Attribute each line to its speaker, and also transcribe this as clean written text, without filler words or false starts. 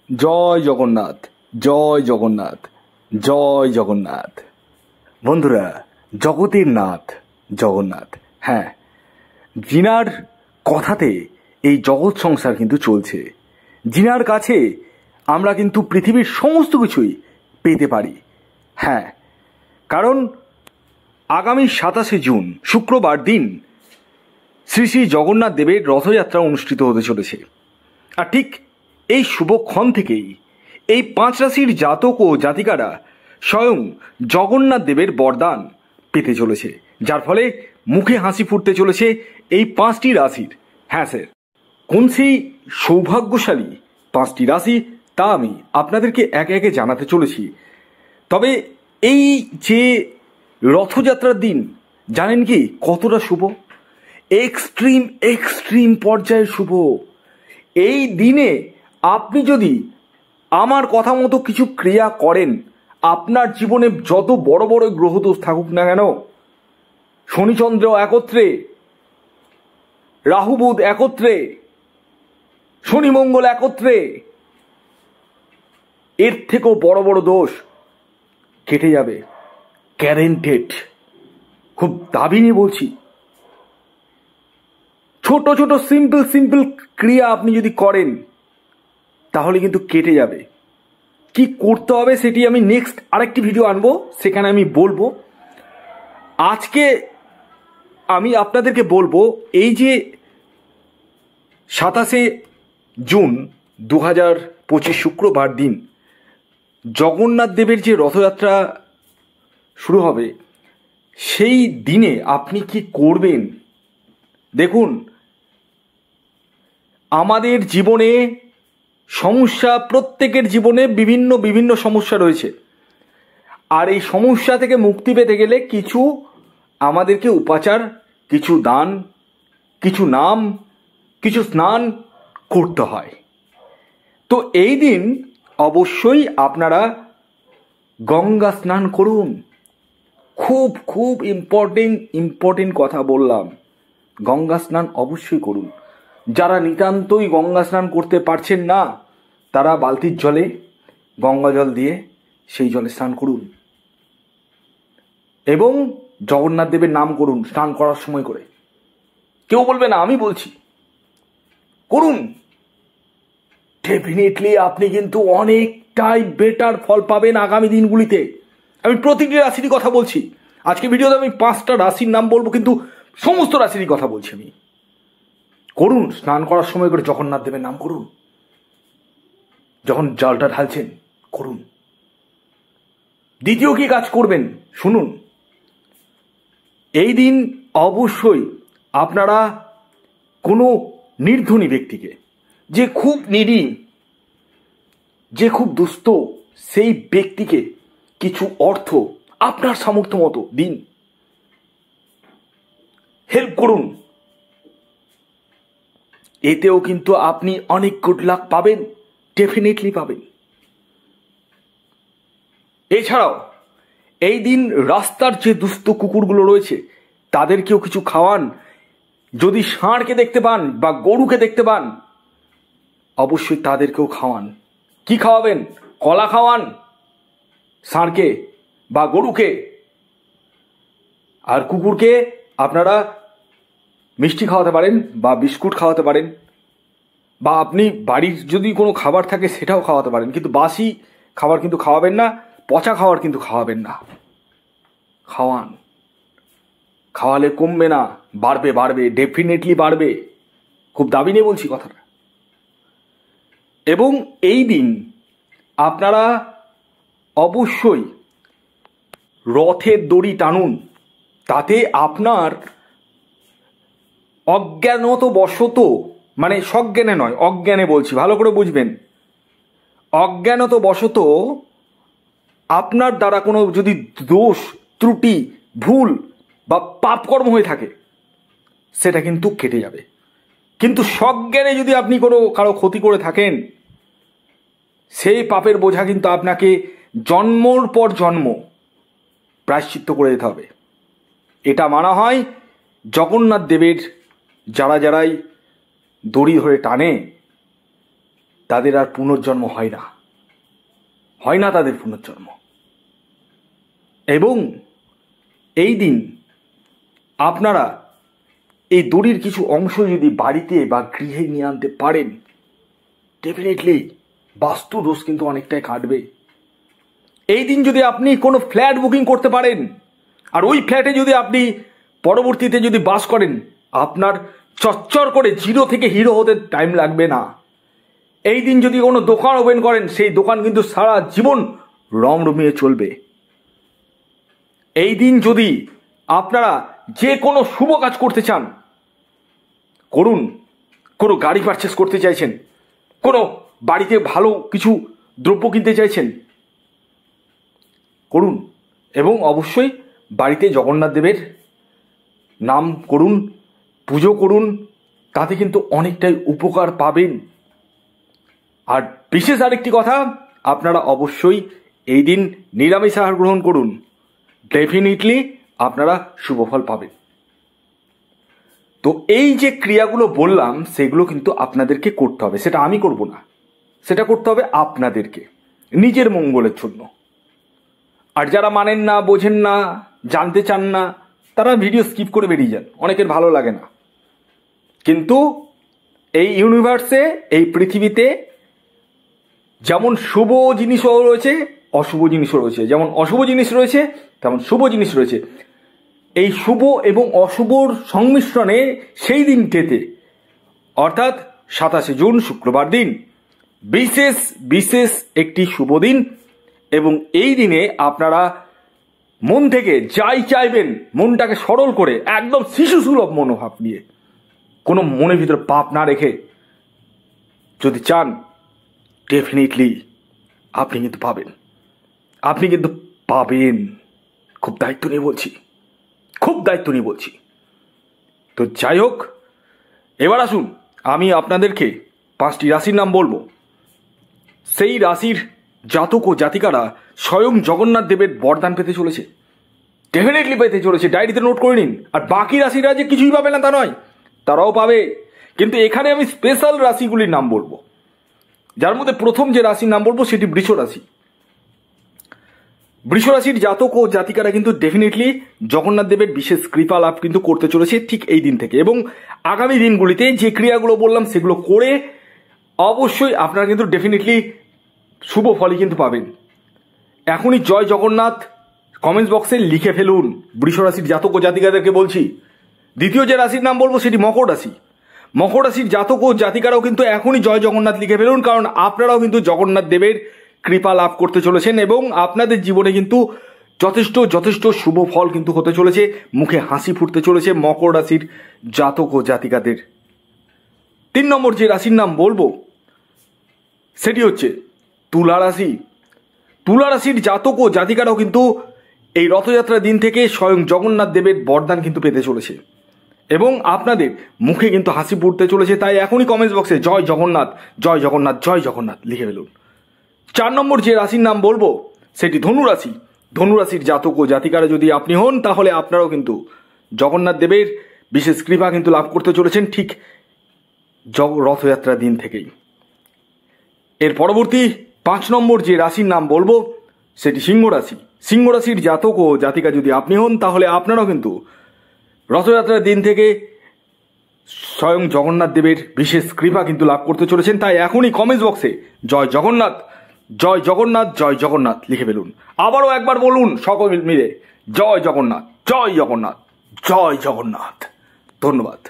Speaker 1: জয় জগন্নাথ, জয় জগন্নাথ, জয় জগন্নাথ। বন্ধুরা, জগতের নাথ জগন্নাথ, হ্যাঁ, যিনার কথাতে এই জগৎ সংসার কিন্তু চলছে। যিনার কাছে আমরা কিন্তু পৃথিবীর সমস্ত কিছুই পেতে পারি। হ্যাঁ, কারণ আগামী 27শে জুন শুক্রবার দিন শ্রী শ্রী জগন্নাথ দেবের রথযাত্রা অনুষ্ঠিত হতে চলেছে। আর ঠিক এই শুভক্ষণ থেকেই এই 5 রাশির জাতক ও জাতিকারা স্বয়ং জগন্নাথ দেবের বরদান পেতে চলেছে, যার ফলে মুখে হাসি ফুটতে চলেছে এই 5টি রাশির। হ্যাঁ স্যার, কোন সেই সৌভাগ্যশালী 5টি রাশি তা আমি আপনাদেরকে একে একে জানাতে চলেছি। তবে এই যে রথযাত্রার দিন জানেন কি কতটা শুভ? এক্সট্রিম এক্সট্রিম পর্যায়ের শুভ। এই দিনে আপনি যদি আমার কথা মতো কিছু ক্রিয়া করেন, আপনার জীবনে যত বড় বড় গ্রহদোষ থাকুক না কেন, শনিচন্দ্র একত্রে, রাহু বুধ একত্রে, শনি মঙ্গল একত্রে, এর থেকেও বড় বড় দোষ কেটে যাবে, গ্যারেন্টেড। খুব দাবি নিয়ে বলছি। ছোট ছোট সিম্পল সিম্পল ক্রিয়া আপনি যদি করেন তাহলে কিন্তু কেটে যাবে। কি করতে হবে সেটি আমি নেক্সট আরেকটি ভিডিও আনবো, সেখানে আমি বলবো। আজকে আমি আপনাদেরকে বলবো এই যে 27শে জুন 2025 শুক্রবার দিন জগন্নাথ দেবের যে রথযাত্রা শুরু হবে, সেই দিনে আপনি কি করবেন। দেখুন, আমাদের জীবনে সমস্যা, প্রত্যেকের জীবনে বিভিন্ন বিভিন্ন সমস্যা রয়েছে। আর এই সমস্যা থেকে মুক্তি পেতে গেলে কিছু আমাদেরকে উপাচার, কিছু দান, কিছু নাম, কিছু স্নান করতে হয়। তো এই দিন অবশ্যই আপনারা গঙ্গা স্নান করুন। খুব খুব ইম্পর্টেন্ট কথা বললাম, গঙ্গা স্নান অবশ্যই করুন। যারা নিতান্তই গঙ্গা স্নান করতে পারছেন না, তারা বালতির জলে গঙ্গা জল দিয়ে সেই জলে স্নান করুন এবং জগন্নাথ দেবের নাম করুন স্নান করার সময় করে। কেউ বলবে না, আমি বলছি করুন। ডেফিনেটলি আপনি কিন্তু অনেকটাই বেটার ফল পাবেন আগামী দিনগুলিতে। আমি প্রতিটি রাশির কথা বলছি। আজকে ভিডিওতে আমি 5টা রাশির নাম বলবো, কিন্তু সমস্ত রাশির কথা বলছি আমি। করুন, স্নান করার সময় করে জগন্নাথ দেবের নাম করুন। যখন জলটা ঢালছেন করুন। দ্বিতীয় কি কাজ করবেন শুনুন। এই দিন অবশ্যই আপনারা কোনো নির্ধনী ব্যক্তিকে, যে খুব নিডি, যে খুব দুস্থ, সেই ব্যক্তিকে কিছু অর্থ আপনার সামর্থ্য মতো দিন, হেল্প করুন। এতেও কিন্তু আপনি অনেক গুড লাক পাবেন, ডেফিনেটলি পাবেন। এছাড়াও এই দিন রাস্তার যে দুস্থ কুকুরগুলো রয়েছে তাদেরকেও কিছু খাওয়ান। যদি ষাঁড়কে দেখতে পান বা গরুকে দেখতে পান, অবশ্যই তাদেরকেও খাওয়ান। কি খাওয়াবেন? কলা খাওয়ান ষাঁড়কে বা গরুকে। আর কুকুরকে আপনারা মিষ্টি খাওয়াতে পারেন বা বিস্কুট খাওয়াতে পারেন, বা আপনি বাড়ির যদি কোনো খাবার থাকে সেটাও খাওয়াতে পারেন। কিন্তু বাসি খাবার কিন্তু খাওয়াবেন না, পচা খাবার কিন্তু খাওয়াবেন না। খাওয়ান, খাওয়ালে কমবে না, বাড়বে, বাড়বে, ডেফিনেটলি বাড়বে। খুব দাবি নিয়ে বলছি কথাটা। এবং এই দিন আপনারা অবশ্যই রথের দড়ি টানুন। তাতে আপনার অজ্ঞানতবশত, মানে সজ্ঞানে নয়, অজ্ঞানে বলছি, ভালো করে বুঝবেন। অজ্ঞানতবশত আপনার দ্বারা কোনো যদি দোষ, ত্রুটি, ভুল বা পাপকর্ম হয়ে থাকে সেটা কিন্তু কেটে যাবে। কিন্তু সজ্ঞানে যদি আপনি কারো ক্ষতি করে থাকেন, সেই পাপের বোঝা কিন্তু আপনাকে জন্মর পর জন্ম প্রায়শ্চিত্ত করে দিতে হবে। এটা মানা হয় জগন্নাথ দেবের যারাই দড়ি ধরে টানে তাদের আর পুনর্জন্ম হয় না তাদের পুনর্জন্ম। এবং এই দিন আপনারা এই দড়ির কিছু অংশ যদি বাড়িতে বা গৃহে নিয়ে আনতে পারেন, ডেফিনেটলি বাস্তু দোষ কিন্তু অনেকটাই কাটবে। এই দিন যদি আপনি কোনো ফ্ল্যাট বুকিং করতে পারেন, আর ওই ফ্ল্যাটে যদি আপনি পরবর্তীতে যদি বাস করেন, আপনার চচ্চর করে 0 থেকে হিরো হতে টাইম লাগবে না। এই দিন যদি কোনো দোকান ওপেন করেন, সেই দোকান কিন্তু সারা জীবন রমরমিয়ে চলবে। এই দিন যদি আপনারা যে কোনো শুভ কাজ করতে চান করুন, কোনো গাড়ি পারচেস করতে চাইছেন, কোনো বাড়িতে ভালো কিছু দ্রব্য কিনতে চাইছেন, করুন। এবং অবশ্যই বাড়িতে জগন্নাথ দেবের নাম করুন, পুজো করুন, তাতে কিন্তু অনেকটাই উপকার পাবেন। আর বিশেষ আরেকটি কথা, আপনারা অবশ্যই এই দিন নিরামিষ আহার গ্রহণ করুন, ডেফিনেটলি আপনারা শুভফল পাবেন। তো এই যে ক্রিয়াগুলো বললাম সেগুলো কিন্তু আপনাদেরকে করতে হবে, সেটা আমি করব না, সেটা করতে হবে আপনাদেরকে নিজের মঙ্গলের জন্য। আর যারা মানেন না, বোঝেন না, জানতে চান না, তারা ভিডিও স্কিপ করে বেরিয়ে যান, অনেকের ভালো লাগে না। কিন্তু এই ইউনিভার্সে, এই পৃথিবীতে যেমন শুভ জিনিসও রয়েছে, অশুভ জিনিসও রয়েছে। যেমন অশুভ জিনিস রয়েছে, তেমন শুভ জিনিস রয়েছে। এই শুভ এবং অশুভর সংমিশ্রণে সেই দিনটিতে, অর্থাৎ 27শে জুন শুক্রবার দিন, বিশেষ একটি শুভ দিন। এবং এই দিনে আপনারা মন থেকে যাই চাইবেন, মনটাকে সরল করে, একদম শিশুসুলভ মনোভাব নিয়ে, কোনো মনের ভিতরে পাপ না রেখে যদি চান, ডেফিনেটলি আপনি কিন্তু পাবেন। খুব দায়িত্ব নিয়ে বলছি, তো যাই হোক, এবার আসুন আমি আপনাদেরকে 5টি রাশির নাম বলবো। সেই রাশির জাতক ও জাতিকারা স্বয়ং জগন্নাথ দেবের বরদান পেতে চলেছে, ডেফিনেটলি পেতে চলেছে। ডায়েরিতে নোট করে নিন। আর বাকি রাশিরা যে কিছুই পাবে না তা নয়, তারাও পাবে। কিন্তু এখানে আমি স্পেশাল রাশিগুলির নাম বলবো, যার মধ্যে প্রথম যে রাশির নাম বলবো সেটি বৃষ রাশি। বৃষ রাশির জাতক ও জাতিকারা কিন্তু ডেফিনেটলি জগন্নাথ দেবের বিশেষ কৃপা লাভ কিন্তু করতে চলেছে ঠিক এই দিন থেকে। এবং আগামী দিনগুলিতে যে ক্রিয়াগুলো বললাম সেগুলো করে অবশ্যই আপনারা কিন্তু ডেফিনেটলি শুভ ফলই কিন্তু পাবেন। এখনই জয় জগন্নাথ কমেন্টস বক্সে লিখে ফেলুন, বৃষ রাশির জাতক ও জাতিকাদেরকে বলছি। দ্বিতীয় যে রাশির নাম বলবো সেটি মকর রাশি। মকর রাশির জাতক ও জাতিকারাও কিন্তু এখনই জয় জগন্নাথ লিখে ফেলুন, কারণ আপনারাও কিন্তু জগন্নাথ দেবের কৃপা লাভ করতে চলেছেন এবং আপনাদের জীবনে কিন্তু যথেষ্ট শুভ ফল কিন্তু হতে চলেছে, মুখে হাসি ফুটতে চলেছে মকর রাশির জাতক ও জাতিকাদের। 3 নম্বর যে রাশির নাম বলবো সেটি হচ্ছে তুলা রাশি। তুলা রাশির জাতক ও জাতিকারাও কিন্তু এই রথযাত্রার দিন থেকে স্বয়ং জগন্নাথ দেবের বরদান কিন্তু পেতে চলেছে এবং আপনাদের মুখে কিন্তু হাসি ফুটতে চলেছে। তাই এখনই কমেন্টস বক্সে জয় জগন্নাথ জয় জগন্নাথ জয় জগন্নাথ লিখে ফেলুন। 4 নম্বর যে রাশির নাম বলবো সেটি ধনু রাশি। ধনু রাশির জাতক ও জাতিকারা যদি আপনি হন, তাহলে আপনারাও কিন্তু জগন্নাথ দেবের বিশেষ কৃপা কিন্তু লাভ করতে চলেছেন ঠিক রথযাত্রার দিন থেকেই। এর পরবর্তী 5 নম্বর যে রাশির নাম বলবো সেটি সিংহ রাশি। সিংহ রাশির জাতক ও জাতিকা যদি আপনি হন, তাহলে আপনারাও কিন্তু রথযাত্রার দিন থেকে স্বয়ং জগন্নাথ দেবের বিশেষ কৃপা কিন্তু লাভ করতে চলেছেন। তাই এখনই কমেন্টস বক্সে জয় জগন্নাথ জয় জগন্নাথ জয় জগন্নাথ লিখে ফেলুন। আবারও একবার বলুন সকল মিলে, জয় জগন্নাথ জয় জগন্নাথ জয় জগন্নাথ। ধন্যবাদ।